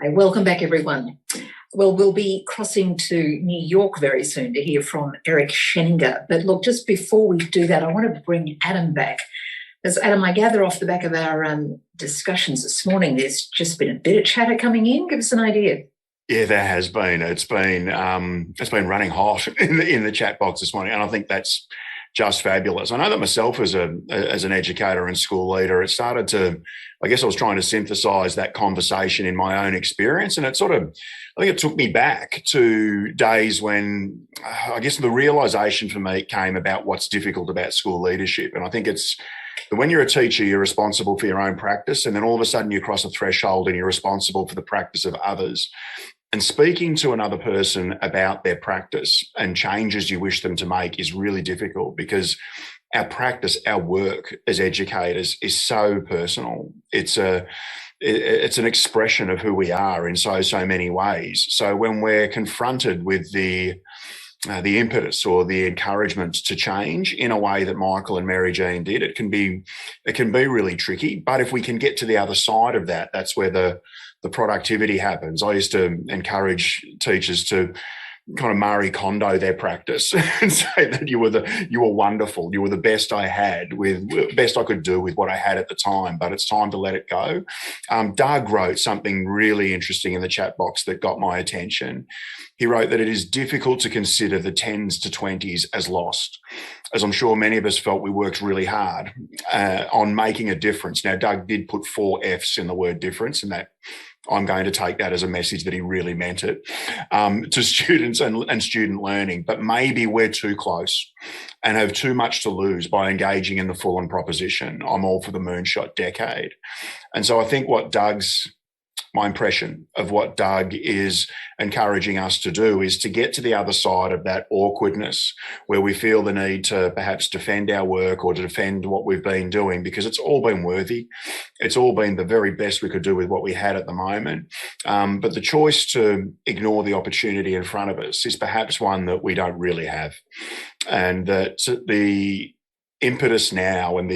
Hi, welcome back, everyone. Well, we'll be crossing to New York very soon to hear from Eric Shenninger. But look, just before we do that, I want to bring Adam back. As Adam, I gather off the back of our discussions this morning, there's just been a bit of chatter coming in. Give us an idea. Yeah, there has been. It's been running hot in the chat box this morning, and I think that's just fabulous. I know that myself as an educator and school leader, it started to, I guess I was trying to synthesize that conversation in my own experience, and I think it took me back to days when I guess the realization for me came about what's difficult about school leadership. And I think it's when you're a teacher, you're responsible for your own practice, and then all of a sudden you cross a threshold and you're responsible for the practice of others. And speaking to another person about their practice and changes you wish them to make is really difficult, because our practice, our work as educators is so personal. It's an expression of who we are in so many ways. So when we're confronted with the impetus or the encouragement to change in a way that Michael and Mary Jean did, it can be really tricky. But if we can get to the other side of that, that's where the productivity happens. I used to encourage teachers to kind of Marie Kondo their practice and say that you were wonderful, you were the best I could do with what I had at the time, but it's time to let it go. Doug wrote something really interesting in the chat box that got my attention. He wrote that it is difficult to consider the 10s to 20s as lost, as I'm sure many of us felt we worked really hard on making a difference. Now, Doug did put 4 Fs in the word difference, and that I'm going to take that as a message that he really meant it to students and student learning. But maybe we're too close and have too much to lose by engaging in the full-on proposition. I'm all for the moonshot decade. And so I think my impression of what Doug is encouraging us to do is to get to the other side of that awkwardness where we feel the need to perhaps defend our work or to defend what we've been doing, because it's all been worthy. It's all been the very best we could do with what we had at the moment. But the choice to ignore the opportunity in front of us is perhaps one that we don't really have. And that the impetus now and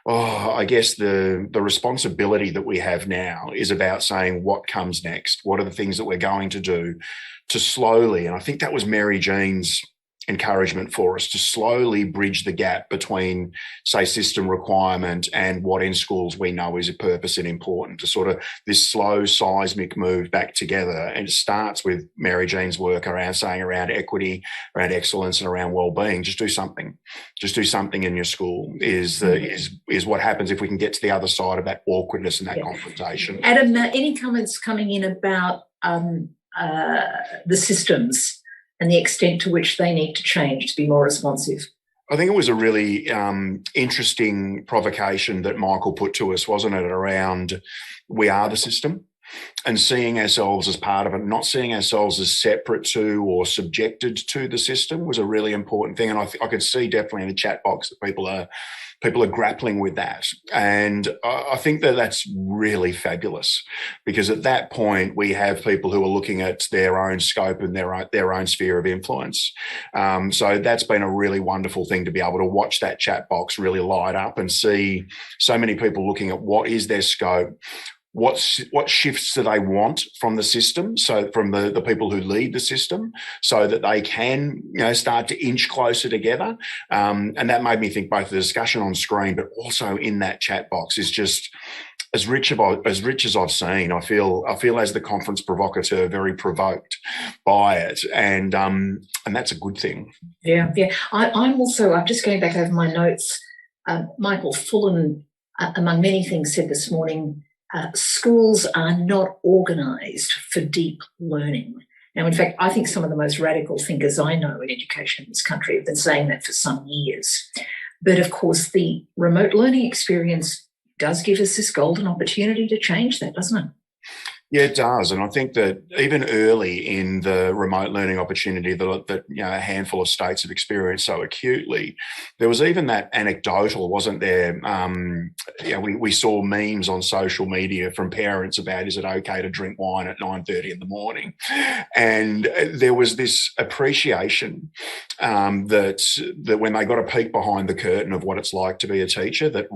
I guess the responsibility that we have now is about saying what comes next. What are the things that we're going to do to slowly, and I think that was Mary Jean's encouragement for us, to slowly bridge the gap between, say, system requirement and what in schools we know is a purpose and important, to sort of this slow seismic move back together. And it starts with Mary Jean's work around equity, around excellence, and around well-being. Just do something in your school is what happens if we can get to the other side of that awkwardness and that confrontation. Adam, any comments coming in about the systems and the extent to which they need to change to be more responsive? I think it was a really interesting provocation that Michael put to us, wasn't it, around we are the system, and seeing ourselves as part of it, not seeing ourselves as separate to or subjected to the system was a really important thing. And I could see definitely in the chat box that people are grappling with that. And I think that that's really fabulous, because at that point we have people who are looking at their own scope and their own sphere of influence. So that's been a really wonderful thing to be able to watch that chat box really light up and see so many people looking at what is their scope, what shifts do they want from the system, so from the people who lead the system, so that they can start to inch closer together. And that made me think both the discussion on screen but also in that chat box is just as rich as I've seen. I feel as the conference provocateur very provoked by it, and that's a good thing. Yeah. I'm just going back over my notes. Michael Fullen, among many things, said this morning, schools are not organised for deep learning. Now, in fact, I think some of the most radical thinkers I know in education in this country have been saying that for some years. But of course, the remote learning experience does give us this golden opportunity to change that, doesn't it? Yeah, it does. And I think that even early in the remote learning opportunity that a handful of states have experienced so acutely, there was even that anecdotal, wasn't there? We saw memes on social media from parents about, is it okay to drink wine at 9:30 in the morning? And there was this appreciation that when they got a peek behind the curtain of what it's like to be a teacher, that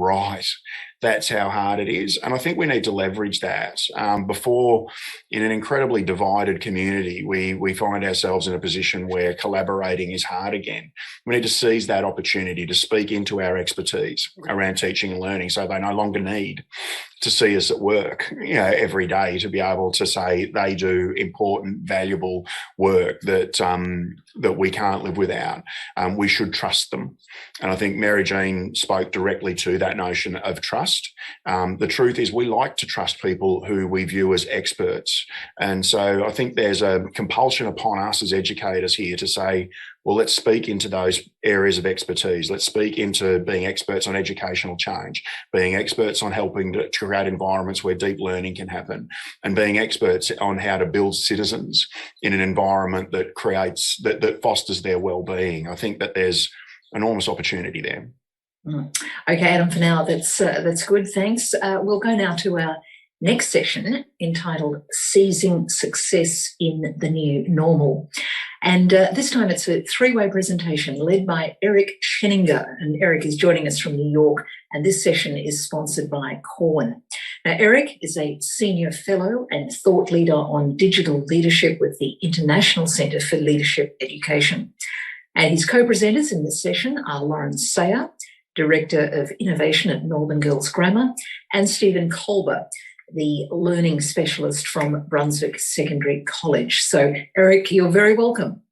that's how hard it is. And I think we need to leverage that. Before, in an incredibly divided community, we find ourselves in a position where collaborating is hard again. We need to seize that opportunity to speak into our expertise around teaching and learning, so they no longer need to see us at work, every day, to be able to say they do important, valuable work that we can't live without. We should trust them. And I think Mary Jean spoke directly to that notion of trust. The truth is, we like to trust people who we view as experts. And so I think there's a compulsion upon us as educators here to say, well, let's speak into those areas of expertise. Let's speak into being experts on educational change, being experts on helping to create environments where deep learning can happen, and being experts on how to build citizens in an environment that creates, that fosters their well-being. I think that there's enormous opportunity there. Okay, Adam, for now, that's good. Thanks. We'll go now to our next session entitled Seizing Success in the New Normal. And this time it's a three-way presentation led by Eric Shenninger. And Eric is joining us from New York, and this session is sponsored by Corwin. Now, Eric is a senior fellow and thought leader on digital leadership with the International Centre for Leadership Education. And his co-presenters in this session are Lauren Sayer, Director of Innovation at Melbourne Girls Grammar, and Stephen Kolber, the learning specialist from Brunswick Secondary College. So, Eric, you're very welcome.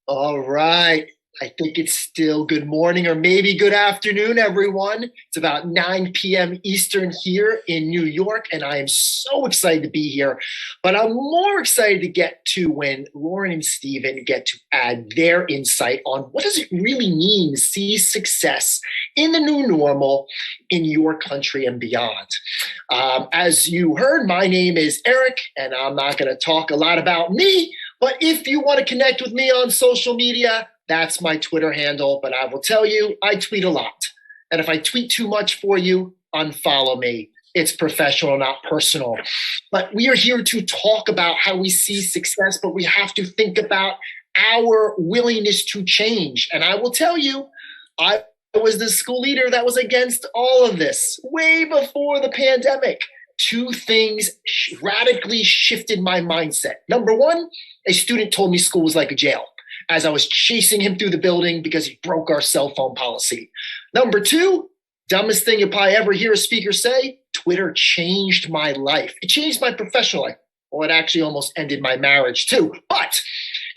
All right. I think it's still good morning or maybe good afternoon, everyone. It's about 9 p.m. Eastern here in New York, and I am so excited to be here. But I'm more excited to get to when Lauren and Stephen get to add their insight on what does it really mean to see success in the new normal in your country and beyond. As you heard, my name is Eric, and I'm not going to talk a lot about me, but if you want to connect with me on social media, that's my Twitter handle, but I will tell you, I tweet a lot. And if I tweet too much for you, unfollow me. It's professional, not personal. But we are here to talk about how we see success, but we have to think about our willingness to change. And I will tell you, I was the school leader that was against all of this way before the pandemic. Two things radically shifted my mindset. Number one, a student told me school was like a jail, as I was chasing him through the building because he broke our cell phone policy. Number two, dumbest thing you'll probably ever hear a speaker say, Twitter changed my life. It changed my professional life. Well, it actually almost ended my marriage too. But,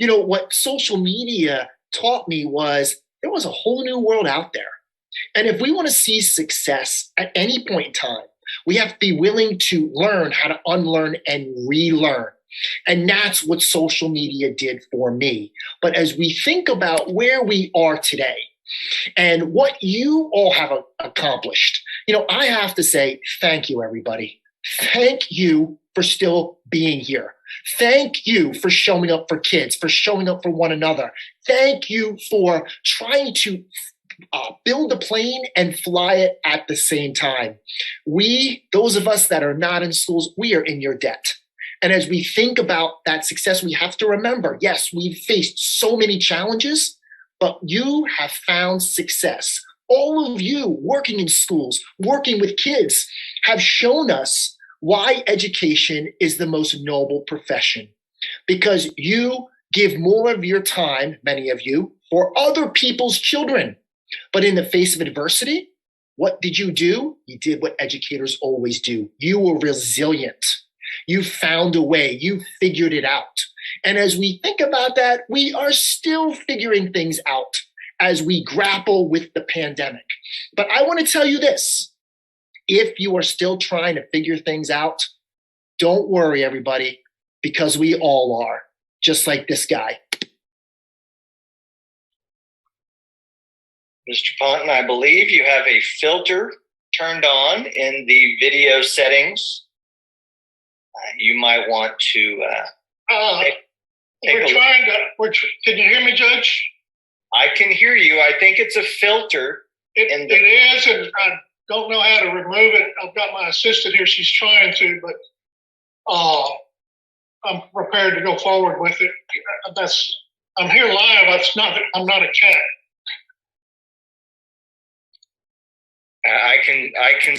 what social media taught me was there was a whole new world out there. And if we want to see success at any point in time, we have to be willing to learn how to unlearn and relearn. And that's what social media did for me. But as we think about where we are today and what you all have accomplished, I have to say, thank you, everybody. Thank you for still being here. Thank you for showing up for kids, for showing up for one another. Thank you for trying to build a plane and fly it at the same time. Those of us that are not in schools, we are in your debt. And as we think about that success, we have to remember, yes, we've faced so many challenges, but you have found success. All of you working in schools, working with kids, have shown us why education is the most noble profession. Because you give more of your time, many of you, for other people's children. But in the face of adversity, what did you do? You did what educators always do. You were resilient. You found a way. You figured it out. And as we think about that, we are still figuring things out as we grapple with the pandemic. But I want to tell you this. If you are still trying to figure things out, don't worry, everybody, because we all are, just like this guy. Mr. Ponton, I believe you have a filter turned on in the video settings. You might want to take a look. Can you hear me, Judge? I can hear you. I think it's a filter. It is, and I don't know how to remove it. I've got my assistant here. She's trying to, but I'm prepared to go forward with it. I'm here live. I'm not a chat. I can.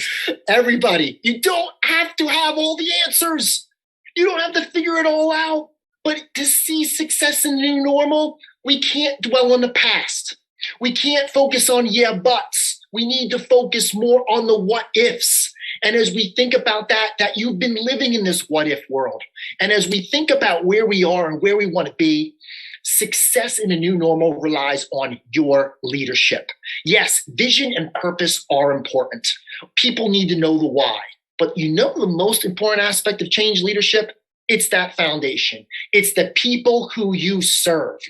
Everybody, you don't have to have all the answers. You don't have to figure it all out. But to see success in the new normal, we can't dwell on the past. We can't focus on yeah buts. We need to focus more on the what ifs. And as we think about that you've been living in this what if world. And as we think about where we are and where we want to be, success in a new normal relies on your leadership. Yes, vision and purpose are important. People need to know the why. But you know the most important aspect of change leadership? It's that foundation. It's the people who you serve.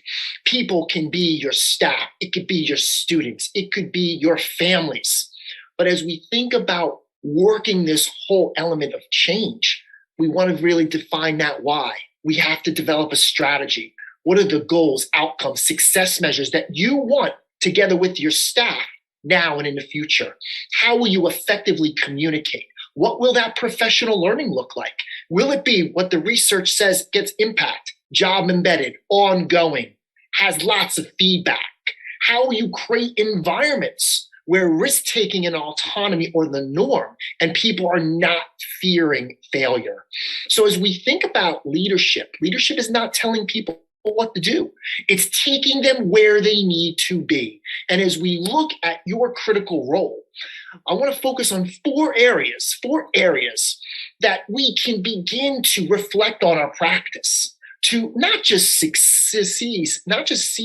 People can be your staff. It could be your students. It could be your families. But as we think about working this whole element of change, we want to really define that why. We have to develop a strategy. What are the goals, outcomes, success measures that you want together with your staff now and in the future? How will you effectively communicate? What will that professional learning look like? Will it be what the research says gets impact, job embedded, ongoing, has lots of feedback? How will you create environments where risk-taking and autonomy are the norm and people are not fearing failure? So as we think about leadership is not telling people what to do. It's taking them where they need to be. And as we look at your critical role, I want to focus on four areas that we can begin to reflect on our practice to not just see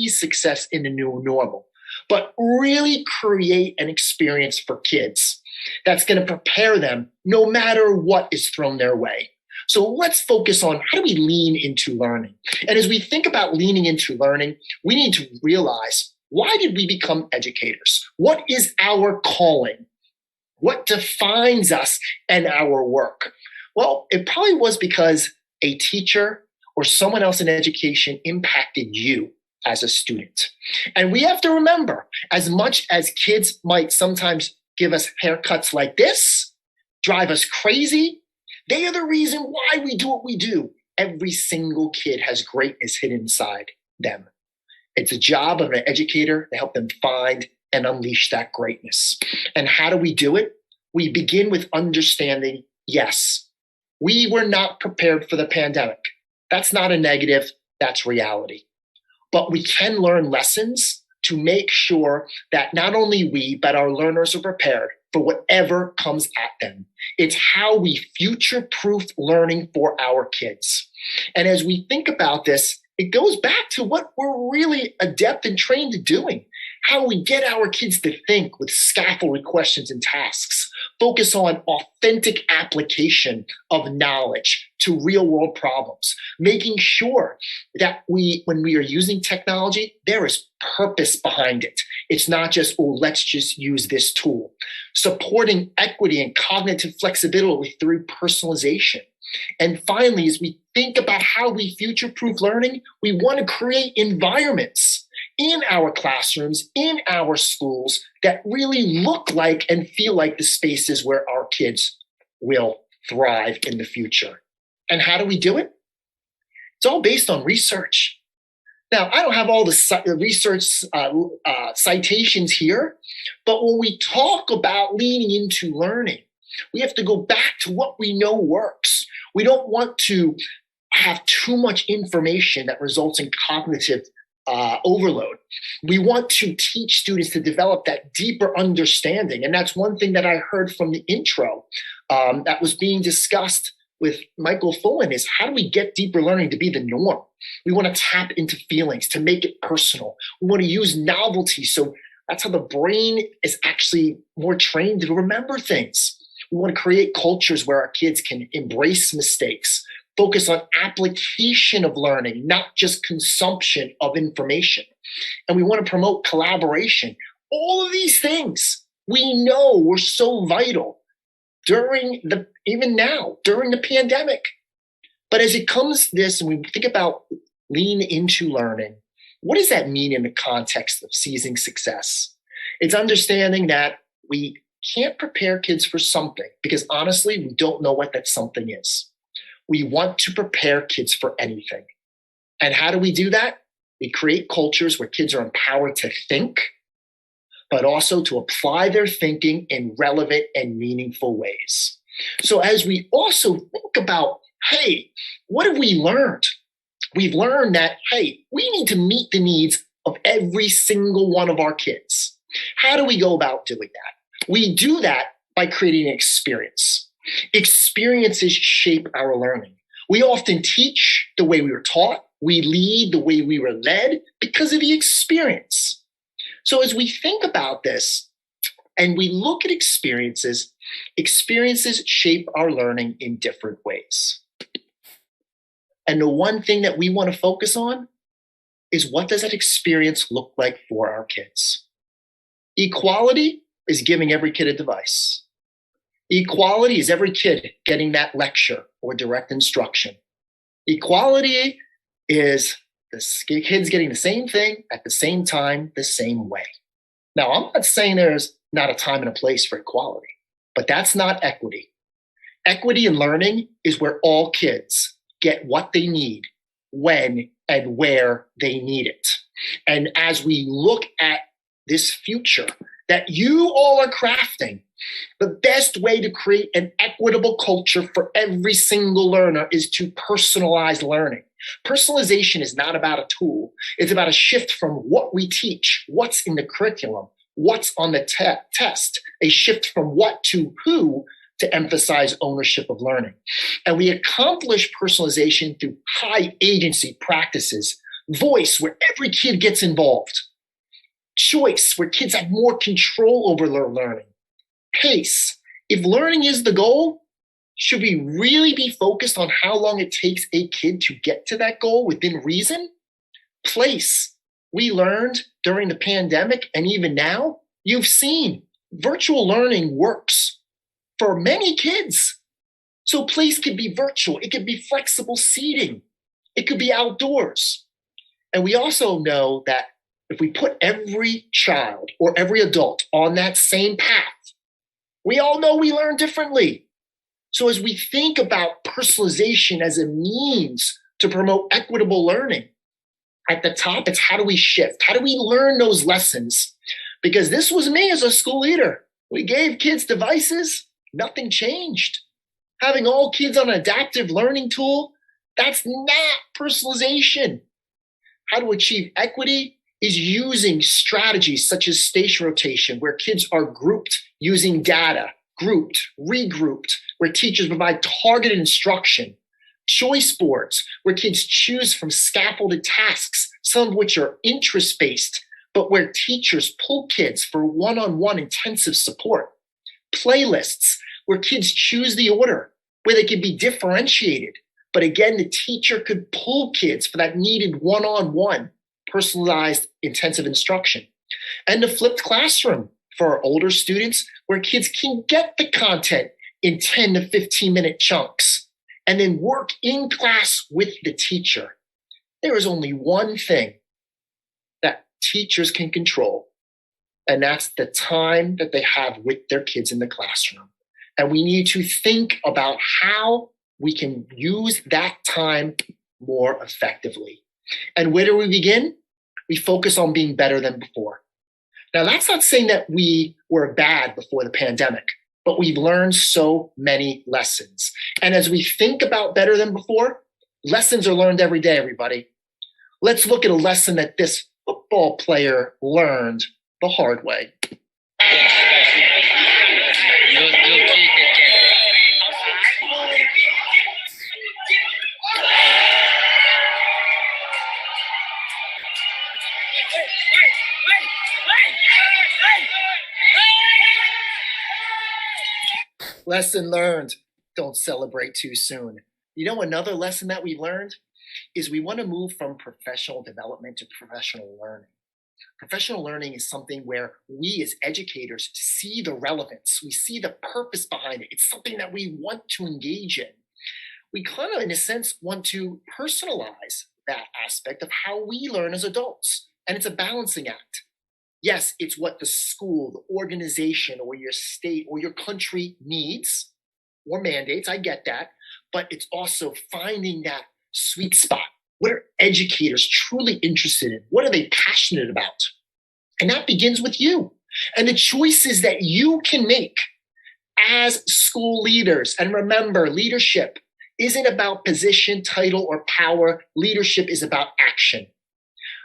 success in the new normal, but really create an experience for kids that's going to prepare them no matter what is thrown their way. So let's focus on how do we lean into learning? And as we think about leaning into learning, we need to realize, why did we become educators? What is our calling? What defines us and our work? Well, it probably was because a teacher or someone else in education impacted you as a student. And we have to remember, as much as kids might sometimes give us haircuts like this, drive us crazy, they are the reason why we do what we do. Every single kid has greatness hidden inside them. It's a job of an educator to help them find and unleash that greatness. And how do we do it? We begin with understanding, yes, we were not prepared for the pandemic. That's not a negative, that's reality. But we can learn lessons to make sure that not only we, but our learners are prepared for whatever comes at them. It's how we future-proof learning for our kids. And as we think about this, it goes back to what we're really adept and trained at doing. How we get our kids to think with scaffolded questions and tasks, focus on authentic application of knowledge to real world problems, making sure that when we are using technology, there is purpose behind it. It's not just, oh, let's just use this tool. Supporting equity and cognitive flexibility through personalization. And finally, as we think about how we future-proof learning, we want to create environments in our classrooms, in our schools, that really look like and feel like the spaces where our kids will thrive in the future. And how do we do it? It's all based on research. Now, I don't have all the research citations here, but when we talk about leaning into learning, we have to go back to what we know works. We don't want to have too much information that results in cognitive overload. We want to teach students to develop that deeper understanding. And that's one thing that I heard from the intro that was being discussed with Michael Fullen is, how do we get deeper learning to be the norm? We want to tap into feelings, to make it personal. We want to use novelty. So that's how the brain is actually more trained to remember things. We want to create cultures where our kids can embrace mistakes, focus on application of learning, not just consumption of information. And we want to promote collaboration. All of these things we know were so vital even now, during the pandemic. But as it comes to this, and we think about lean into learning, what does that mean in the context of seizing success? It's understanding that we can't prepare kids for something because honestly, we don't know what that something is. We want to prepare kids for anything. And how do we do that? We create cultures where kids are empowered to think, but also to apply their thinking in relevant and meaningful ways. So as we also think about, hey, what have we learned? We've learned that, hey, we need to meet the needs of every single one of our kids. How do we go about doing that? We do that by creating an experience. Experiences shape our learning. We often teach the way we were taught. We lead the way we were led because of the experience. So as we think about this and we look at experiences, experiences shape our learning in different ways. And the one thing that we want to focus on is, what does that experience look like for our kids? Equality is giving every kid a device. Equality is every kid getting that lecture or direct instruction. Equality is the kids getting the same thing at the same time, the same way. Now, I'm not saying there's not a time and a place for equality, but that's not equity. Equity in learning is where all kids get what they need, when and where they need it. And as we look at this future that you all are crafting, the best way to create an equitable culture for every single learner is to personalize learning. Personalization is not about a tool. It's about a shift from what we teach, what's in the curriculum, what's on the test, a shift from what to who, to emphasize ownership of learning. And we accomplish personalization through high agency practices, voice, where every kid gets involved, choice, where kids have more control over their learning, pace. If learning is the goal, should we really be focused on how long it takes a kid to get to that goal within reason? Place. We learned during the pandemic, and even now, you've seen virtual learning works for many kids. So place could be virtual. It could be flexible seating. It could be outdoors. And we also know that if we put every child or every adult on that same path, we all know we learn differently. So as we think about personalization as a means to promote equitable learning, at the top, it's how do we shift? How do we learn those lessons? Because this was me as a school leader. We gave kids devices, nothing changed. Having all kids on an adaptive learning tool, that's not personalization. How to achieve equity is using strategies such as station rotation, where kids are grouped using data, grouped, regrouped, where teachers provide targeted instruction, choice boards, where kids choose from scaffolded tasks, some of which are interest-based, but where teachers pull kids for one-on-one intensive support, playlists, where kids choose the order, where they can be differentiated, but again, the teacher could pull kids for that needed one-on-one personalized intensive instruction. And the flipped classroom for our older students, where kids can get the content in 10 to 15-minute chunks and then work in class with the teacher. There is only one thing that teachers can control, and that's the time that they have with their kids in the classroom. And we need to think about how we can use that time more effectively. And where do we begin? We focus on being better than before. Now, that's not saying that we were bad before the pandemic, but we've learned so many lessons. And as we think about better than before, lessons are learned every day, everybody. Let's look at a lesson that this football player learned the hard way. Lesson learned, don't celebrate too soon. You know, another lesson that we learned is we want to move from professional development to professional learning. Professional learning is something where we as educators see the relevance. We see the purpose behind it. It's something that we want to engage in. We kind of, in a sense, want to personalize that aspect of how we learn as adults. And it's a balancing act. Yes, it's what the school, the organization, or your state, or your country needs or mandates. I get that. but it's also finding that sweet spot. What are educators truly interested in? What are they passionate about? And that begins with you and the choices that you can make as school leaders. And remember, leadership isn't about position, title, or power. Leadership is about action.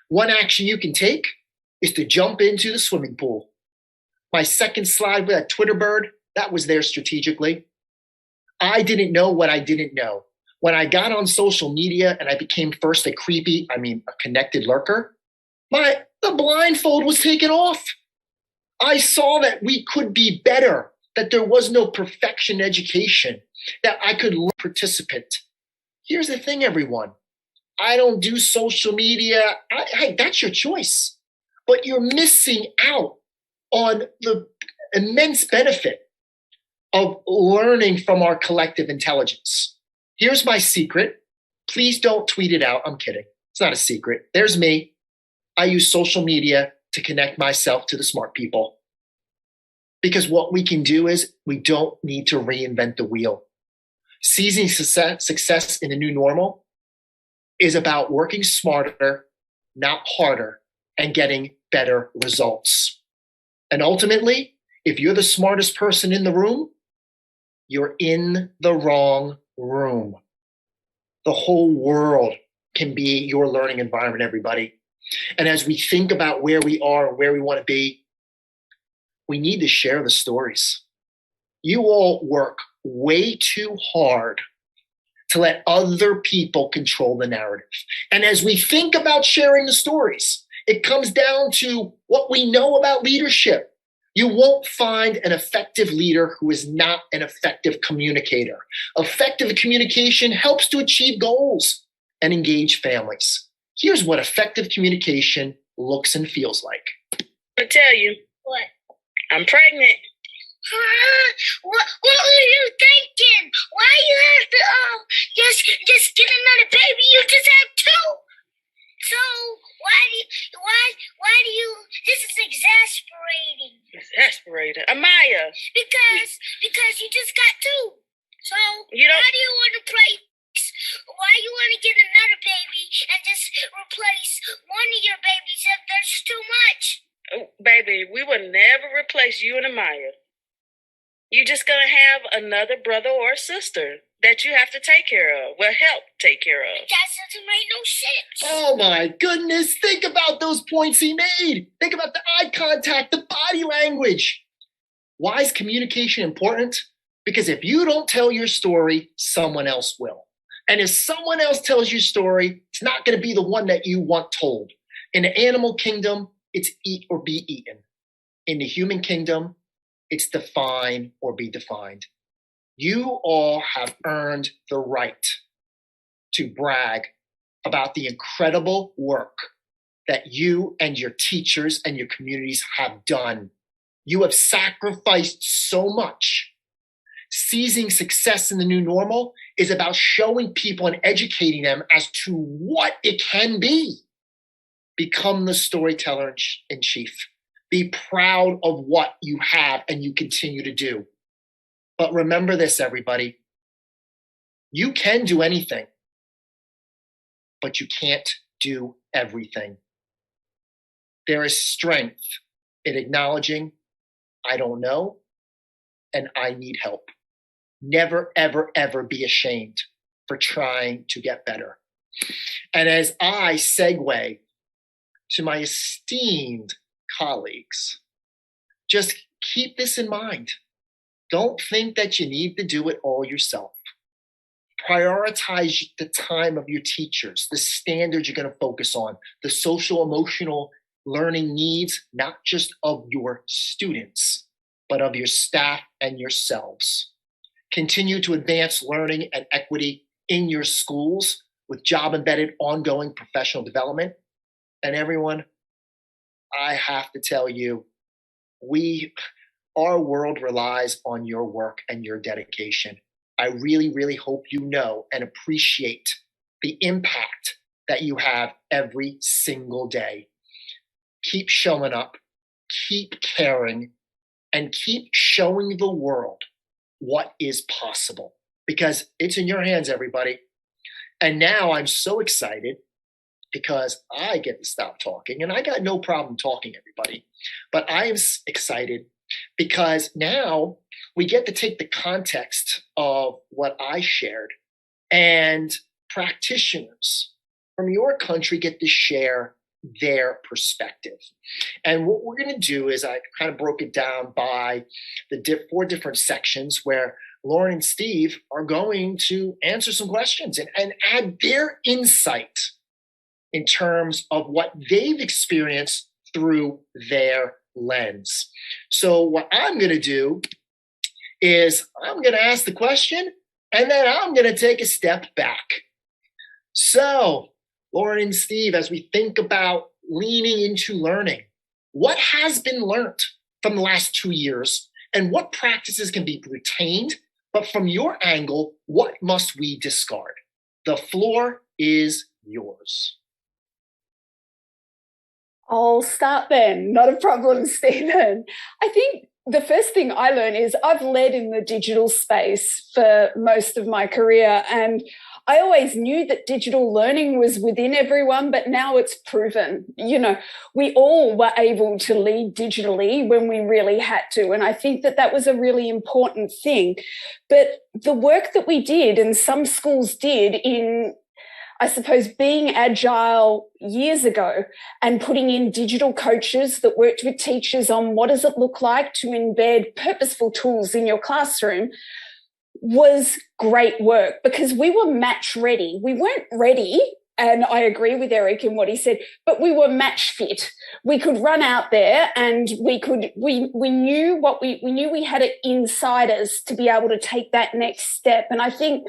One action you can take is to jump into the swimming pool. My second slide with that Twitter bird, that was there strategically. I didn't know what I didn't know. When I got on social media and I became first a connected lurker, the blindfold was taken off. I saw that we could be better, that there was no perfection in education, that I could learn participant. Here's the thing, everyone. I don't do social media. Hey, that's your choice. But you're missing out on the immense benefit of learning from our collective intelligence. Here's my secret. Please don't tweet it out. I'm kidding. It's not a secret. There's me. I use social media to connect myself to the smart people. Because what we can do is we don't need to reinvent the wheel. Seizing success in the new normal is about working smarter, not harder, and getting better results. And ultimately, if you're the smartest person in the room, you're in the wrong room. The whole world can be your learning environment, everybody. And as we think about where we are and where we want to be, we need to share the stories. You all work way too hard to let other people control the narrative. And as we think about sharing the stories, it comes down to what we know about leadership. You won't find an effective leader who is not an effective communicator. Effective communication helps to achieve goals and engage families. Here's what effective communication looks and feels like. I tell you. What? I'm pregnant. What were you thinking? Why you have to just get another baby? You just have two. So why do you this is exasperating. Exasperating. Amaya. Because you just got two. So You don't- why do you want to why you want to get another baby and just replace one of your babies if there's too much? Oh, baby, we will never replace you and Amaya. You're just going to have another brother or sister that you have to take care of. Well, help take care of. That doesn't make no sense. Oh my goodness, think about those points he made. Think about the eye contact, the body language. Why is communication important? Because if you don't tell your story, someone else will. And if someone else tells your story, it's not going to be the one that you want told. In the animal kingdom, it's eat or be eaten. In the human kingdom, it's define or be defined. You all have earned the right to brag about the incredible work that you and your teachers and your communities have done. You have sacrificed so much. Seizing success in the new normal is about showing people and educating them as to what it can be. Become the storyteller in chief. Be proud of what you have and you continue to do. But remember this, everybody. You can do anything, but you can't do everything. There is strength in acknowledging, I don't know, and I need help. Never, ever, ever be ashamed for trying to get better. And as I segue to my esteemed colleagues, just keep this in mind. Don't think that you need to do it all yourself. Prioritize the time of your teachers, the standards you're going to focus on, the social emotional learning needs, not just of your students, but of your staff and yourselves. Continue to advance learning and equity in your schools with job-embedded ongoing professional development. And everyone, I have to tell you, our world relies on your work and your dedication. I really, really hope you know and appreciate the impact that you have every single day. Keep showing up, keep caring, and keep showing the world what is possible. because it's in your hands, everybody. And now I'm so excited because I get to stop talking, and I got no problem talking, everybody. But I am excited because now we get to take the context of what I shared, and practitioners from your country get to share their perspective. And what we're going to do is I kind of broke it down by the 4 different sections where Lauren and Steve are going to answer some questions and add their insight in terms of what they've experienced through their lens. So what I'm going to do is I'm going to ask the question, and then I'm going to take a step back. So, Lauren and Steve, as we think about leaning into learning, what has been learned from the last 2 years, and what practices can be retained? But from your angle, what must we discard? The floor is yours. I'll start then. Not a problem, Stephen. I think the first thing I learned is I've led in the digital space for most of my career, and I always knew that digital learning was within everyone, but now it's proven. We all were able to lead digitally when we really had to, and I think that was a really important thing. But the work that we did, and some schools did in, I suppose, being agile years ago and putting in digital coaches that worked with teachers on what does it look like to embed purposeful tools in your classroom, was great work, because we were match ready. We weren't ready, and I agree with Eric in what he said, but we were match fit. We could run out there, and we knew we had it inside us to be able to take that next step. And I think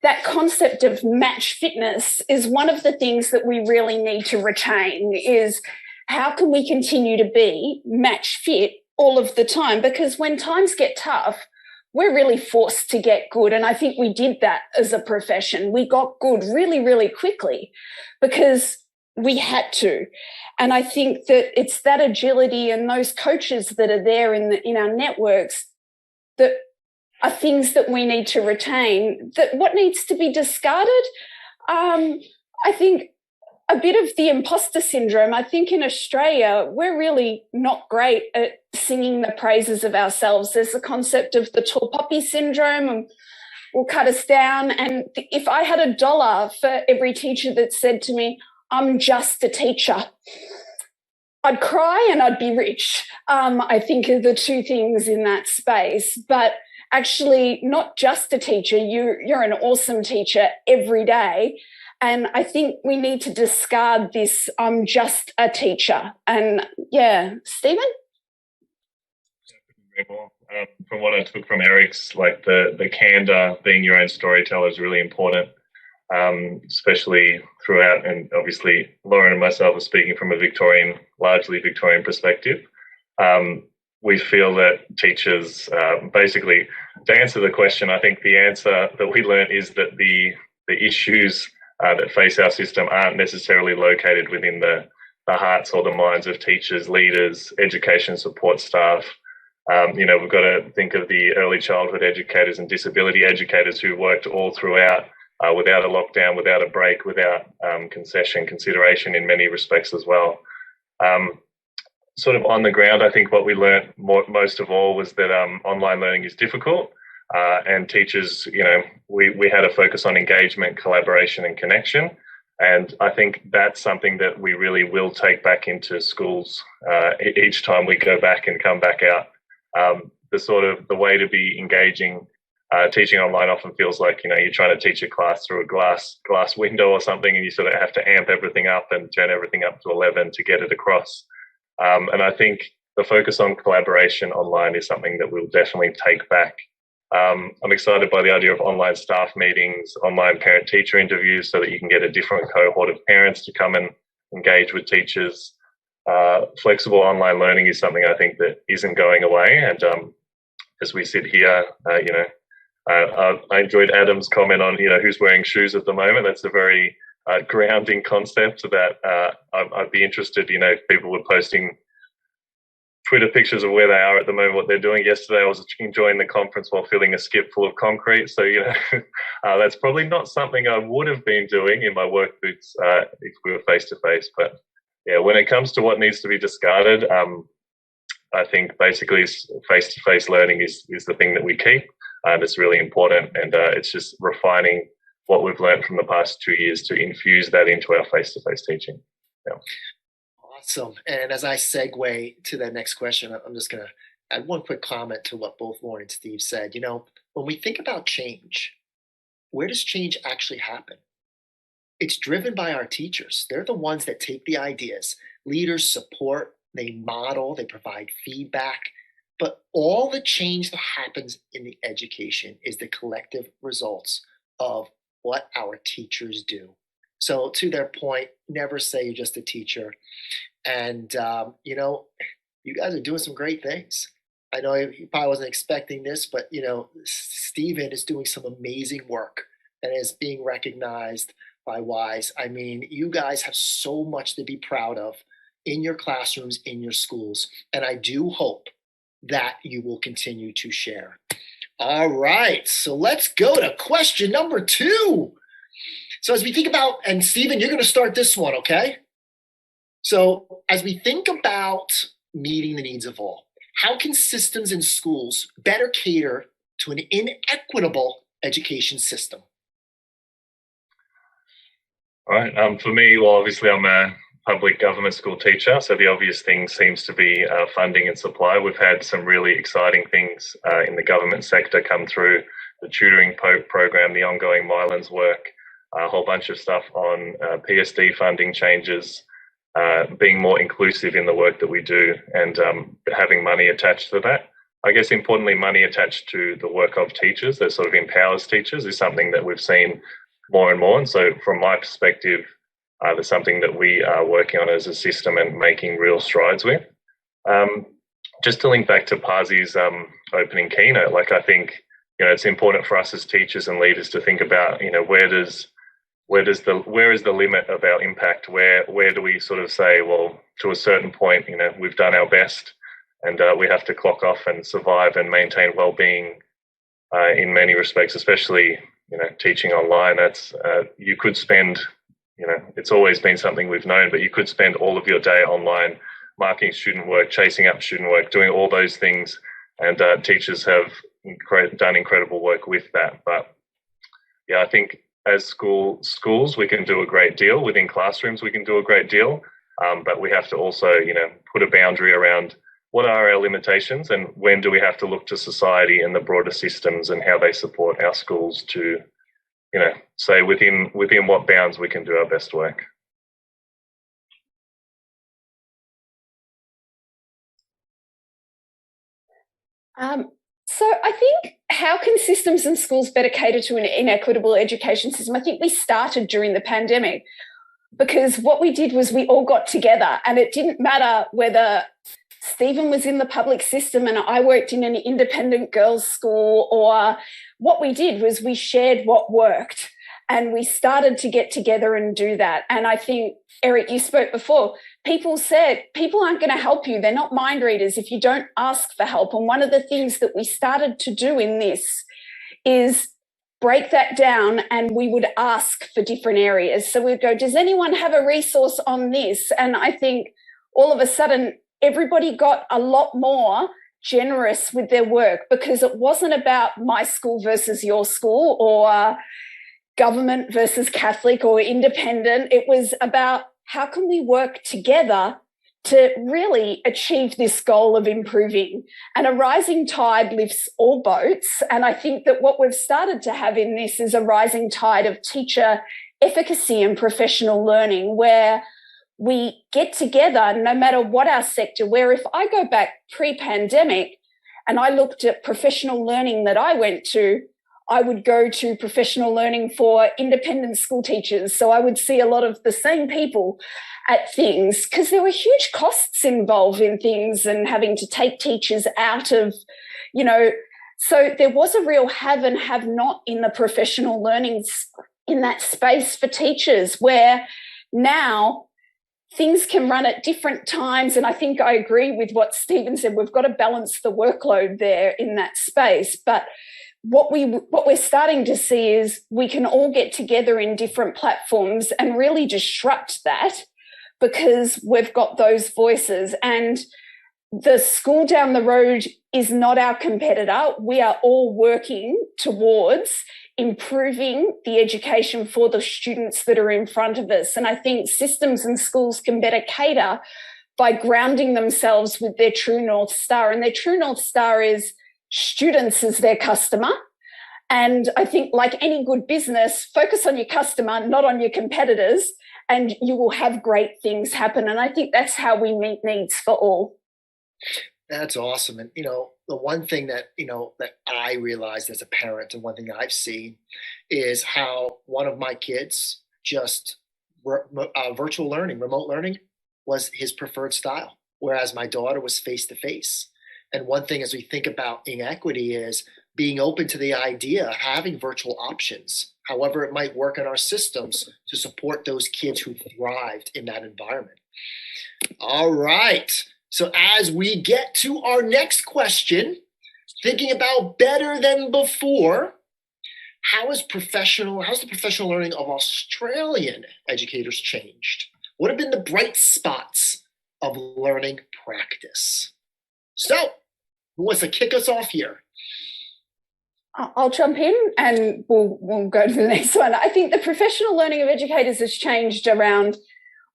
that concept of match fitness is one of the things that we really need to retain, is how can we continue to be match fit all of the time? Because when times get tough, we're really forced to get good. And I think we did that as a profession. We got good really, really quickly because we had to. And I think that it's that agility and those coaches that are there in our networks that are things that we need to retain. That what needs to be discarded, I think a bit of the imposter syndrome. I think in Australia, we're really not great at singing the praises of ourselves. There's the concept of the tall poppy syndrome, and will cut us down. And if I had $1 for every teacher that said to me, I'm just a teacher, I'd cry and I'd be rich. I think are the 2 things in that space. But actually, not just a teacher, you're an awesome teacher every day. And I think we need to discard this, I'm just a teacher. And yeah, Stephen? From what I took from Eric's, like the candor, being your own storyteller is really important, especially throughout. And obviously, Lauren and myself are speaking from a largely Victorian perspective. We feel that teachers, basically, to answer the question, I think the answer that we learned is that the issues that face our system aren't necessarily located within the hearts or the minds of teachers, leaders, education support staff. We've got to think of the early childhood educators and disability educators who worked all throughout without a lockdown, without a break, without consideration in many respects as well. Sort of on the ground, I think what we learned most of all was that online learning is difficult. And teachers, we had a focus on engagement, collaboration, and connection. And I think that's something that we really will take back into schools each time we go back and come back out. The way to be engaging, teaching online often feels like, you're trying to teach a class through a glass window or something, and you sort of have to amp everything up and turn everything up to 11 to get it across. And I think the focus on collaboration online is something that we'll definitely take back. I'm excited by the idea of online staff meetings, online parent-teacher interviews, so that you can get a different cohort of parents to come and engage with teachers. Flexible online learning is something I think that isn't going away. And as we sit here, I enjoyed Adam's comment on, who's wearing shoes at the moment. That's a very grounding concept that I'd be interested, if people were posting Twitter pictures of where they are at the moment, what they're doing. Yesterday, I was enjoying the conference while filling a skip full of concrete. So, that's probably not something I would have been doing in my work boots if we were face-to-face. But, yeah, when it comes to what needs to be discarded, I think basically face-to-face learning is the thing that we keep. It's really important, and it's just refining what we've learned from the past 2 years to infuse that into our face-to-face teaching. Yeah. Awesome. And as I segue to that next question, I'm just going to add one quick comment to what both Lauren and Steve said. When we think about change, where does change actually happen? It's driven by our teachers. They're the ones that take the ideas. Leaders support, they model, they provide feedback. But all the change that happens in the education is the collective results of what our teachers do. So to their point, never say you're just a teacher. And, you guys are doing some great things. I know you probably wasn't expecting this, but, Stephen is doing some amazing work and is being recognized by WISE. I mean, you guys have so much to be proud of in your classrooms, in your schools. And I do hope that you will continue to share. All right, so let's go to question number 2. So as we think about, and Stephen, you're going to start this one, okay? So as we think about meeting the needs of all, how can systems in schools better cater to an inequitable education system? All right. For me, well, obviously I'm a public government school teacher, so the obvious thing seems to be funding and supply. We've had some really exciting things in the government sector come through, the tutoring program, the ongoing Mylands work, a whole bunch of stuff on PSD funding changes, being more inclusive in the work that we do, and having money attached to that. I guess importantly, money attached to the work of teachers that sort of empowers teachers is something that we've seen more and more. And so from my perspective, that's something that we are working on as a system and making real strides with. Just to link back to Pazi's opening keynote, I think, it's important for us as teachers and leaders to think about, where is the limit of our impact? Where do we sort of say, well, to a certain point, we've done our best, and we have to clock off and survive and maintain well-being in many respects, especially teaching online. That's you could spend, it's always been something we've known, but you could spend all of your day online marking student work, chasing up student work, doing all those things, and teachers have done incredible work with that. But yeah, I think as schools, we can do a great deal. Within classrooms, we can do a great deal. But we have to also, put a boundary around what are our limitations and when do we have to look to society and the broader systems and how they support our schools to, say within what bounds we can do our best work. So I think, how can systems and schools better cater to an inequitable education system? I think we started during the pandemic, because what we did was we all got together, and it didn't matter whether Stephen was in the public system and I worked in an independent girls' school, or what we did was we shared what worked, and we started to get together and do that. And I think, Eric, you spoke before, people said people aren't going to help you. They're not mind readers if you don't ask for help. And one of the things that we started to do in this is break that down, and we would ask for different areas. So we'd go, does anyone have a resource on this? And I think all of a sudden everybody got a lot more generous with their work, because it wasn't about my school versus your school, or government versus Catholic or independent. It was about how can we work together to really achieve this goal of improving. And a rising tide lifts all boats. And I think that what we've started to have in this is a rising tide of teacher efficacy and professional learning, where we get together no matter what our sector, where if I go back pre-pandemic and I looked at professional learning that I went to, I would go to professional learning for independent school teachers. So I would see a lot of the same people at things, because there were huge costs involved in things and having to take teachers out of, so there was a real have and have not in the professional learning in that space for teachers, where now things can run at different times. And I think I agree with what Stephen said. We've got to balance the workload there in that space. But what we're starting to see is we can all get together in different platforms and really disrupt that, because we've got those voices. And the school down the road is not our competitor. We are all working towards improving the education for the students that are in front of us. And I think systems and schools can better cater by grounding themselves with their true North Star. And their true North Star is students as their customer. And I think, like any good business, focus on your customer, not on your competitors, and you will have great things happen. And I think that's how we meet needs for all. That's awesome. And, the one thing that, that I realized as a parent, and one thing that I've seen, is how one of my kids just virtual learning, remote learning was his preferred style, whereas my daughter was face-to-face. And one thing as we think about inequity is being open to the idea of having virtual options, however it might work in our systems, to support those kids who thrived in that environment. All right. So as we get to our next question, thinking about better than before, how's the professional learning of Australian educators changed? What have been the bright spots of learning practice? So, who wants to kick us off here? I'll jump in and we'll go to the next one. I think the professional learning of educators has changed around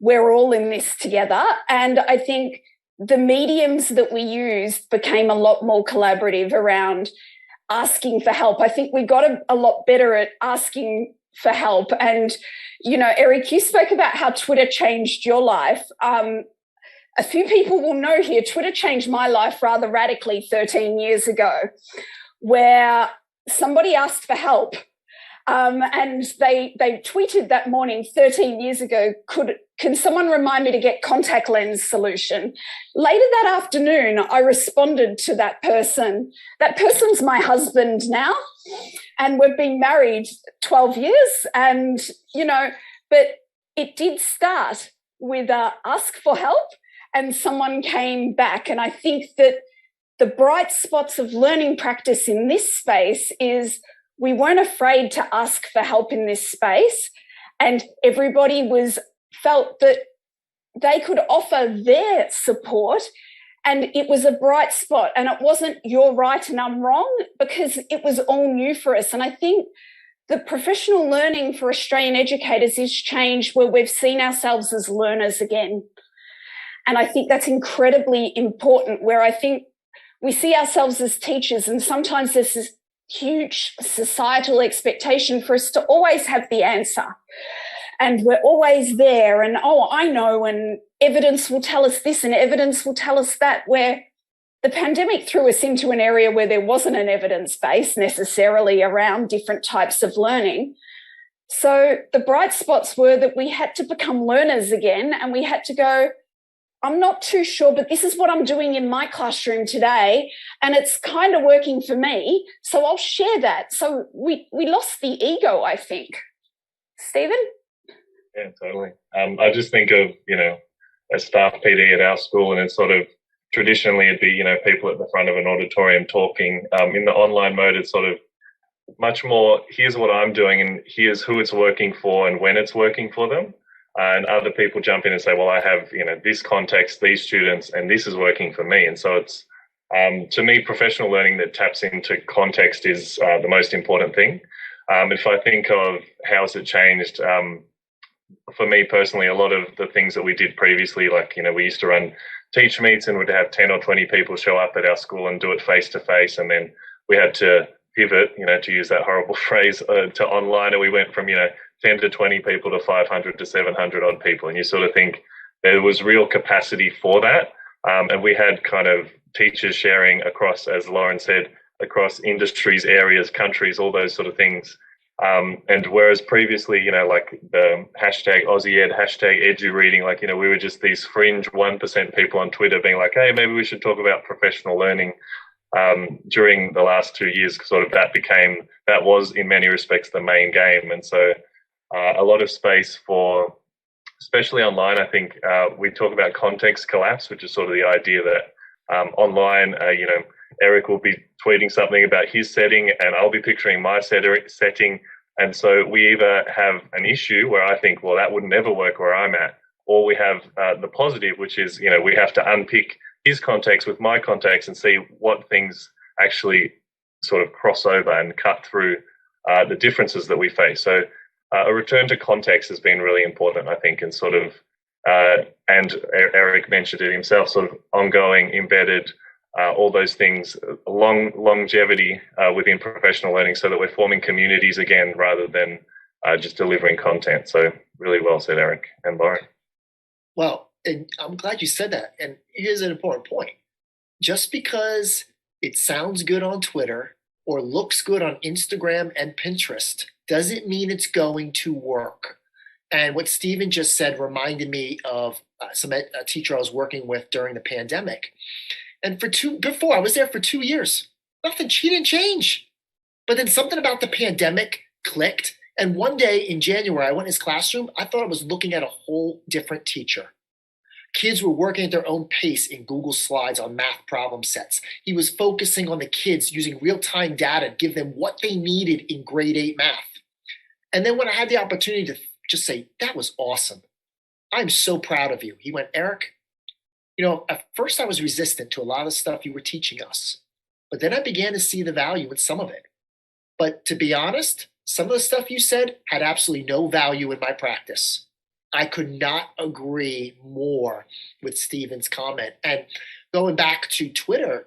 we're all in this together. And I think the mediums that we used became a lot more collaborative around asking for help. I think we got a lot better at asking for help. And, Eric, you spoke about how Twitter changed your life. A few people will know here, Twitter changed my life rather radically 13 years ago, where somebody asked for help. And they tweeted that morning 13 years ago, can someone remind me to get contact lens solution? Later that afternoon, I responded to that person. That person's my husband now, and we've been married 12 years. And, but it did start with ask for help, and someone came back. And I think that the bright spots of learning practice in this space is we weren't afraid to ask for help in this space, and everybody felt that they could offer their support, and it was a bright spot. And it wasn't you're right and I'm wrong, because it was all new for us. And I think the professional learning for Australian educators is changed where we've seen ourselves as learners again. And I think that's incredibly important, where I think we see ourselves as teachers, and sometimes there's this huge societal expectation for us to always have the answer. And we're always there, and, I know, and evidence will tell us this and evidence will tell us that, where the pandemic threw us into an area where there wasn't an evidence base necessarily around different types of learning. So the bright spots were that we had to become learners again, and we had to go, I'm not too sure, but this is what I'm doing in my classroom today, and it's kind of working for me, so I'll share that. So we lost the ego, I think. Stephen? Yeah, totally. I just think of, a staff PD at our school, and it's sort of traditionally it'd be, people at the front of an auditorium talking. In the online mode, it's sort of much more, here's what I'm doing and here's who it's working for and when it's working for them. And other people jump in and say, well, I have, this context, these students, and this is working for me. And so it's, to me, professional learning that taps into context is the most important thing. If I think of how has it changed, for me personally, a lot of the things that we did previously, like, we used to run teach meets and would have 10 or 20 people show up at our school and do it face to face. And then we had to pivot, to use that horrible phrase, to online. And we went from, 10 to 20 people to 500 to 700 odd people. And you sort of think there was real capacity for that. And we had kind of teachers sharing across, as Lauren said, across industries, areas, countries, all those sort of things. And whereas previously, like the hashtag AussieEd, hashtag EduReading, like, we were just these fringe 1% people on Twitter being like, hey, maybe we should talk about professional learning. During the last 2 years, sort of that was in many respects the main game. And so a lot of space for especially online, I think we talk about context collapse, which is sort of the idea that online, Eric will be tweeting something about his setting and I'll be picturing my setting. And so we either have an issue where I think, well, that would never work where I'm at, or we have the positive, which is, we have to unpick his context with my context and see what things actually sort of cross over and cut through the differences that we face. So a return to context has been really important, I think, and sort of, and Eric mentioned it himself, sort of ongoing, embedded, all those things, longevity within professional learning, so that we're forming communities again rather than just delivering content. So really well said, Eric and Lauren. Well, and I'm glad you said that. And here's an important point. Just because it sounds good on Twitter or looks good on Instagram and Pinterest doesn't mean it's going to work. And what Stephen just said reminded me of a teacher I was working with during the pandemic. And before I was there for 2 years, she didn't change. But then something about the pandemic clicked. And one day in January, I went in his classroom. I thought I was looking at a whole different teacher. Kids were working at their own pace in Google Slides on math problem sets. He was focusing on the kids using real-time data to give them what they needed in grade 8 math. And then when I had the opportunity to just say, that was awesome. I'm so proud of you. He went, Eric, at first I was resistant to a lot of stuff you were teaching us, but then I began to see the value in some of it. But to be honest, some of the stuff you said had absolutely no value in my practice. I could not agree more with Stephen's comment. And going back to Twitter,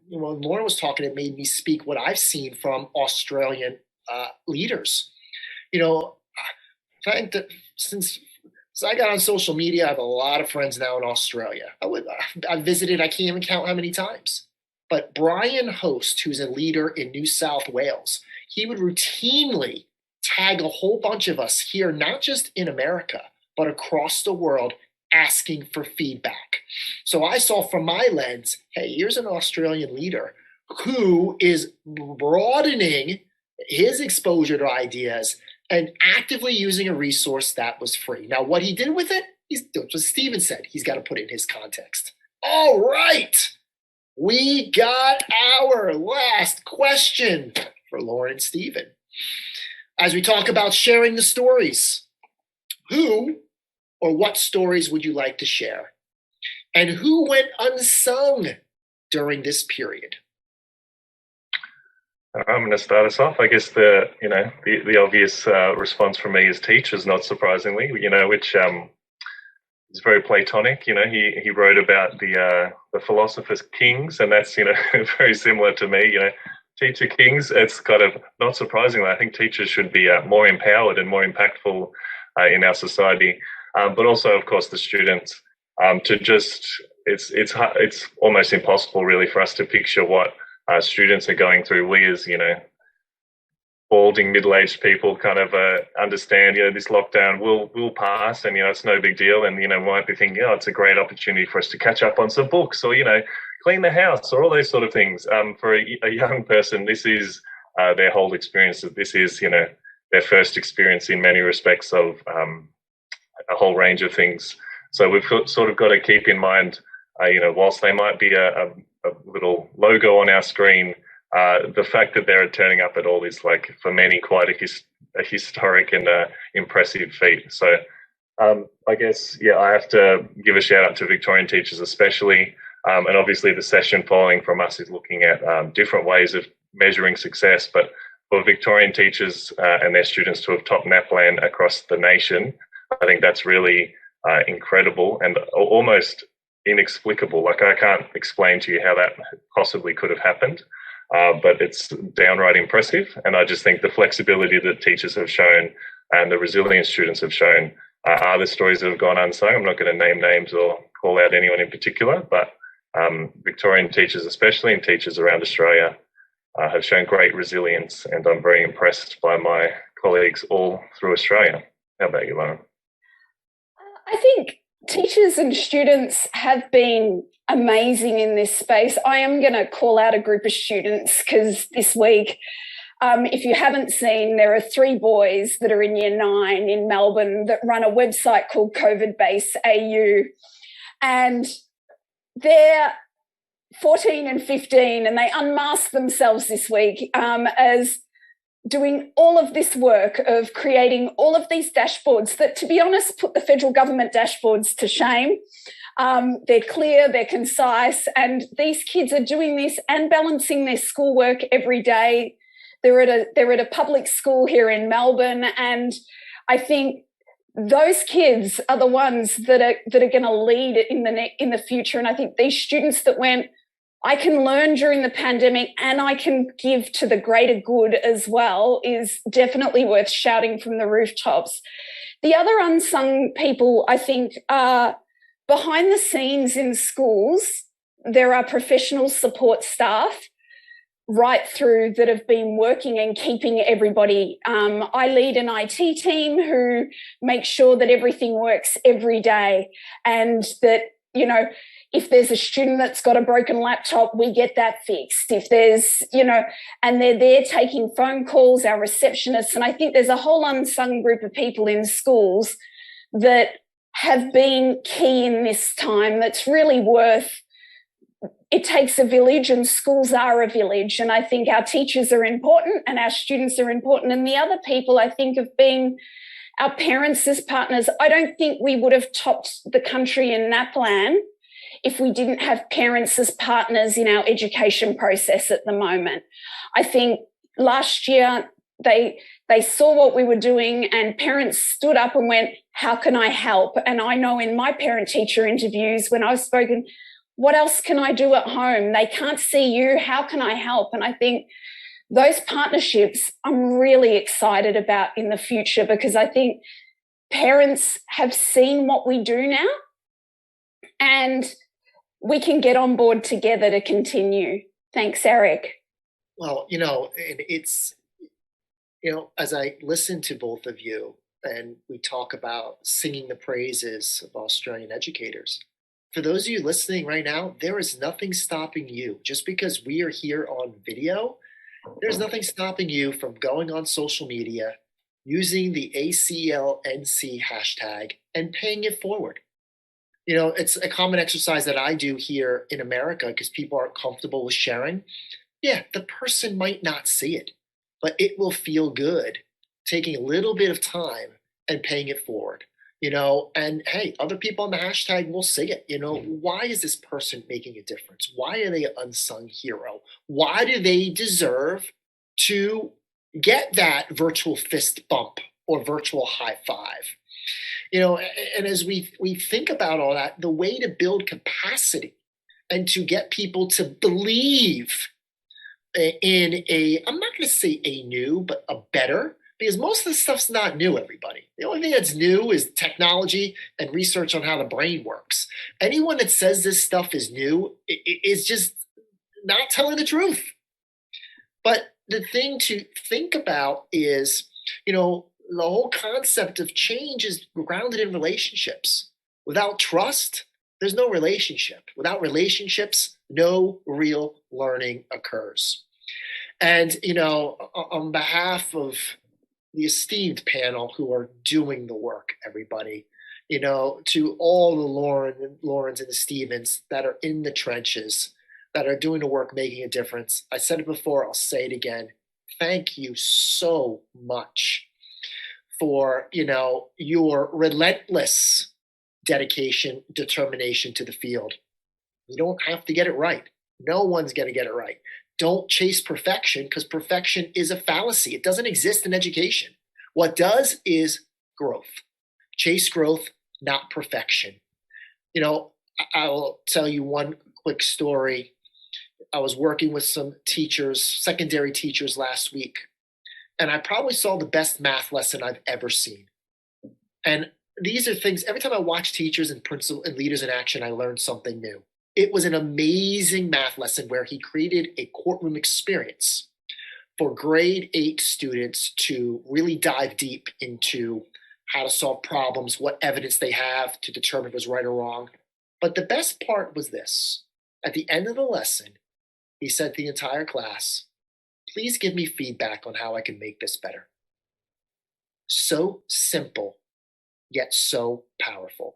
when Lauren was talking, it made me speak what I've seen from Australian leaders. I think that since I got on social media, I have a lot of friends now in Australia. I visited, I can't even count how many times. But Brian Host, who's a leader in New South Wales, he would routinely tag a whole bunch of us here, not just in America, but across the world, asking for feedback. So I saw from my lens, hey, here's an Australian leader who is broadening his exposure to ideas and actively using a resource that was free. Now, what he did with it, what Stephen said, he's got to put it in his context. All right. We got our last question for Lauren and Stephen. As we talk about sharing the stories, who or what stories would you like to share? And who went unsung during this period? I'm going to start us off. I guess the obvious response from me is teachers, not surprisingly, which is very Platonic. He wrote about the philosophers' kings, and that's, very similar to me, teacher kings. It's kind of not surprisingly, I think teachers should be more empowered and more impactful in our society. But also, of course, the students it's almost impossible really for us to picture what students are going through. We as, balding middle-aged people kind of understand, this lockdown will pass and, it's no big deal. And, might be thinking, it's a great opportunity for us to catch up on some books or, clean the house or all those sort of things. For a young person, this is their whole experience. This is, their first experience in many respects of a whole range of things. So we've sort of got to keep in mind, whilst they might be a little logo on our screen, the fact that they're turning up at all is, for many, quite a historic and impressive feat. So I guess, I have to give a shout out to Victorian teachers especially. And obviously the session following from us is looking at different ways of measuring success. But for Victorian teachers and their students to have topped NAPLAN across the nation, I think that's really incredible and almost inexplicable. I can't explain to you how that possibly could have happened, but it's downright impressive. And I just think the flexibility that teachers have shown and the resilience students have shown are the stories that have gone unsung. I'm not going to name names or call out anyone in particular, but Victorian teachers especially and teachers around Australia have shown great resilience, and I'm very impressed by my colleagues all through Australia. How about you, Lauren? I think teachers and students have been amazing in this space. I am going to call out a group of students because this week If you haven't seen, there are 3 boys that are in year 9 in Melbourne that run a website called COVID Base AU. And they're 14 and 15, and they unmasked themselves this week as doing all of this work of creating all of these dashboards that, to be honest, put the federal government dashboards to shame. They're clear, they're concise, and these kids are doing this and balancing their schoolwork every day. They're at a public school here in Melbourne, and I think those kids are the ones that are going to lead in the future. And I think these students that went, I can learn during the pandemic and I can give to the greater good as well, is definitely worth shouting from the rooftops. The other unsung people, I think, are behind the scenes in schools. There are professional support staff right through that have been working and keeping everybody. I lead an IT team who makes sure that everything works every day, and that, you know, if there's a student that's got a broken laptop, we get that fixed. If there's, you know, and they're there taking phone calls, our receptionists. And I think there's a whole unsung group of people in schools that have been key in this time that's really worth. It takes a village, and schools are a village. And I think our teachers are important and our students are important. And the other people, I think, have been our parents as partners. I don't think we would have topped the country in NAPLAN if we didn't have parents as partners in our education process at the moment. I think last year they saw what we were doing, and parents stood up and went, how can I help? And I know in my parent-teacher interviews when I've spoken, what else can I do at home? They can't see you. How can I help? And I think those partnerships I'm really excited about in the future, because I think parents have seen what we do now, and we can get on board together to continue. Thanks, Eric. Well, you know, and it's, you know, as I listen to both of you and we talk about singing the praises of Australian educators, for those of you listening right now, there is nothing stopping you. Just because we are here on video, there's nothing stopping you from going on social media, using the ACLNC hashtag, and paying it forward. You know, it's a common exercise that I do here in America because people aren't comfortable with sharing. Yeah, the person might not see it, but it will feel good taking a little bit of time and paying it forward. You know, and hey, other people on the hashtag will see it. You know, why is this person making a difference? Why are they an unsung hero? Why do they deserve to get that virtual fist bump or virtual high five? You know, and as we think about all that, the way to build capacity and to get people to believe in a, I'm not going to say a new, but a better, because most of this stuff's not new, everybody. The only thing that's new is technology and research on how the brain works. Anyone that says this stuff is new is just not telling the truth. But the thing to think about is, you know, the whole concept of change is grounded in relationships. Without trust, there's no relationship. Without relationships, no real learning occurs. And, you know, on behalf of the esteemed panel who are doing the work, everybody, you know, to all the Laurens and the Stevens that are in the trenches, that are doing the work, making a difference. I said it before, I'll say it again. Thank you so much for, you know, your relentless dedication, determination to the field. You don't have to get it right. No one's going to get it right. Don't chase perfection, because perfection is a fallacy. It doesn't exist in education. What does is growth. Chase growth, not perfection. You know, I will tell you one quick story. I was working with some teachers, secondary teachers last week, and I probably saw the best math lesson I've ever seen. And these are things, every time I watch teachers and principal and leaders in action, I learn something new. It was an amazing math lesson where he created a courtroom experience for grade 8 students to really dive deep into how to solve problems, what evidence they have to determine if it was right or wrong. But the best part was this. At the end of the lesson, he said to the entire class, please give me feedback on how I can make this better. So simple, yet so powerful.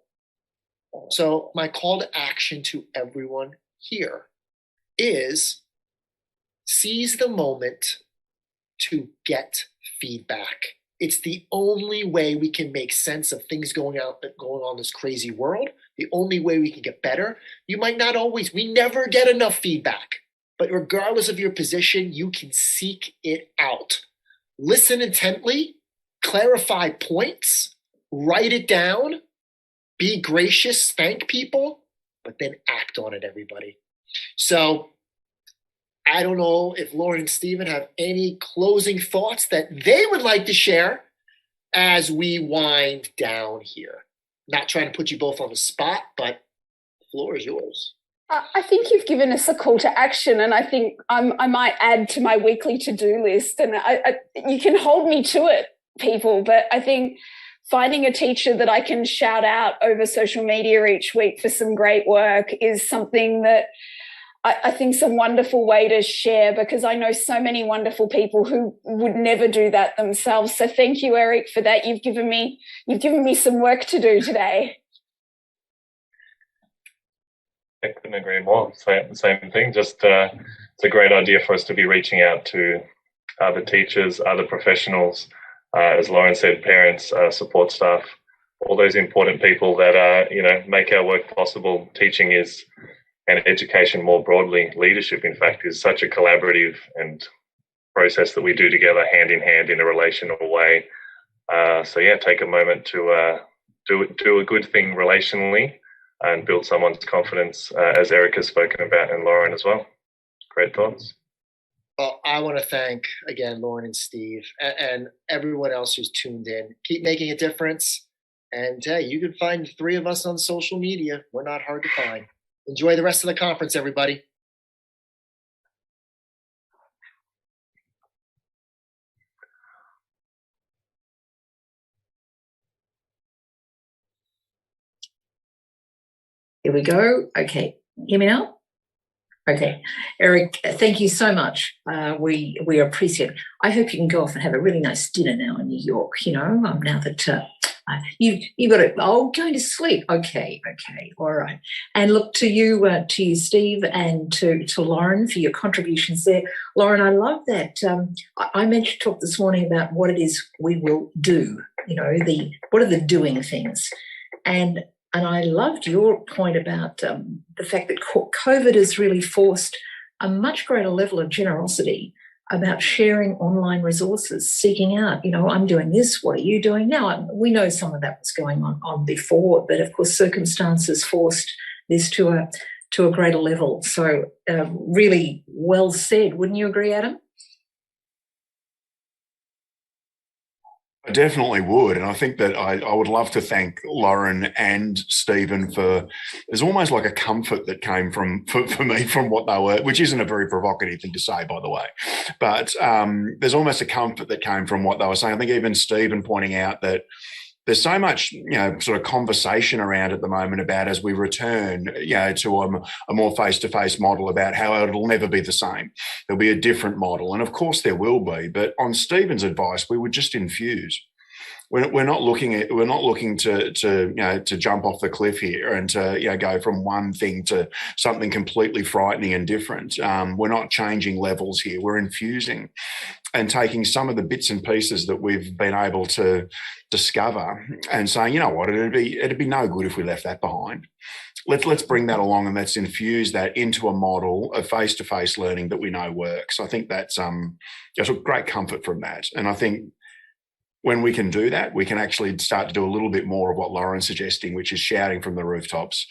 So my call to action to everyone here is seize the moment to get feedback. It's the only way we can make sense of things going on in this crazy world. The only way we can get better. We never get enough feedback, but regardless of your position, you can seek it out. Listen intently, clarify points, write it down, be gracious, thank people, but then act on it, everybody. So I don't know if Lauren and Stephen have any closing thoughts that they would like to share as we wind down here. Not trying to put you both on the spot, but the floor is yours. I think you've given us a call to action, and I think I might add to my weekly to-do list, and you can hold me to it, people, but I think finding a teacher that I can shout out over social media each week for some great work is something that I think is a wonderful way to share, because I know so many wonderful people who would never do that themselves. So thank you, Eric, for that. You've given me some work to do today. I couldn't agree more. Same thing. Just it's a great idea for us to be reaching out to other teachers, other professionals, as Lauren said, parents, support staff, all those important people that make our work possible. Teaching is, and education more broadly, leadership, in fact, is such a collaborative and process that we do together, hand in hand, in a relational way. Take a moment to do a good thing relationally and build someone's confidence, as Eric has spoken about, and Lauren as well. Great thoughts. Well, I want to thank, again, Lauren and Steve and everyone else who's tuned in. Keep making a difference. And you can find the three of us on social media. We're not hard to find. Enjoy the rest of the conference, everybody. Here we go. Okay. Hear me now? Okay. Eric, thank you so much. We appreciate it. I hope you can go off and have a really nice dinner now in New York, now that you've got it. Oh, going to sleep. Okay. All right. And look, to you, Steve, and to Lauren for your contributions there. Lauren, I love that. I meant to talk this morning about what it is we will do, what are the doing things. And I loved your point about the fact that COVID has really forced a much greater level of generosity about sharing online resources, seeking out, I'm doing this, what are you doing now? We know some of that was going on before, but of course circumstances forced this to a greater level. So really well said. Wouldn't you agree, Adam? I definitely would. And I think that I would love to thank Lauren and Stephen there's almost like a comfort that came for me from what they were, which isn't a very provocative thing to say, by the way. But there's almost a comfort that came from what they were saying. I think even Stephen pointing out that there's so much, sort of conversation around at the moment about as we return, to a more face-to-face model about how it'll never be the same. There'll be a different model. And of course there will be, but on Stephen's advice, we would just infuse. We're not looking to jump off the cliff here and to go from one thing to something completely frightening and different. We're not changing levels here. We're infusing and taking some of the bits and pieces that we've been able to discover and saying, you know what, it'd be no good if we left that behind. Let's bring that along and let's infuse that into a model of face-to-face learning that we know works. I think that's a great comfort from that, and I think when we can do that, we can actually start to do a little bit more of what Lauren's suggesting, which is shouting from the rooftops,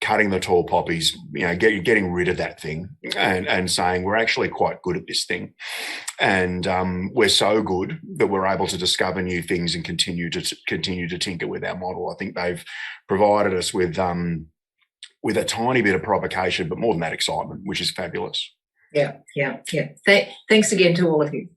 cutting the tall poppies, getting rid of that thing and saying we're actually quite good at this thing. And we're so good that we're able to discover new things and continue to tinker with our model. I think they've provided us with a tiny bit of provocation, but more than that, excitement, which is fabulous. Yeah. Thanks again to all of you.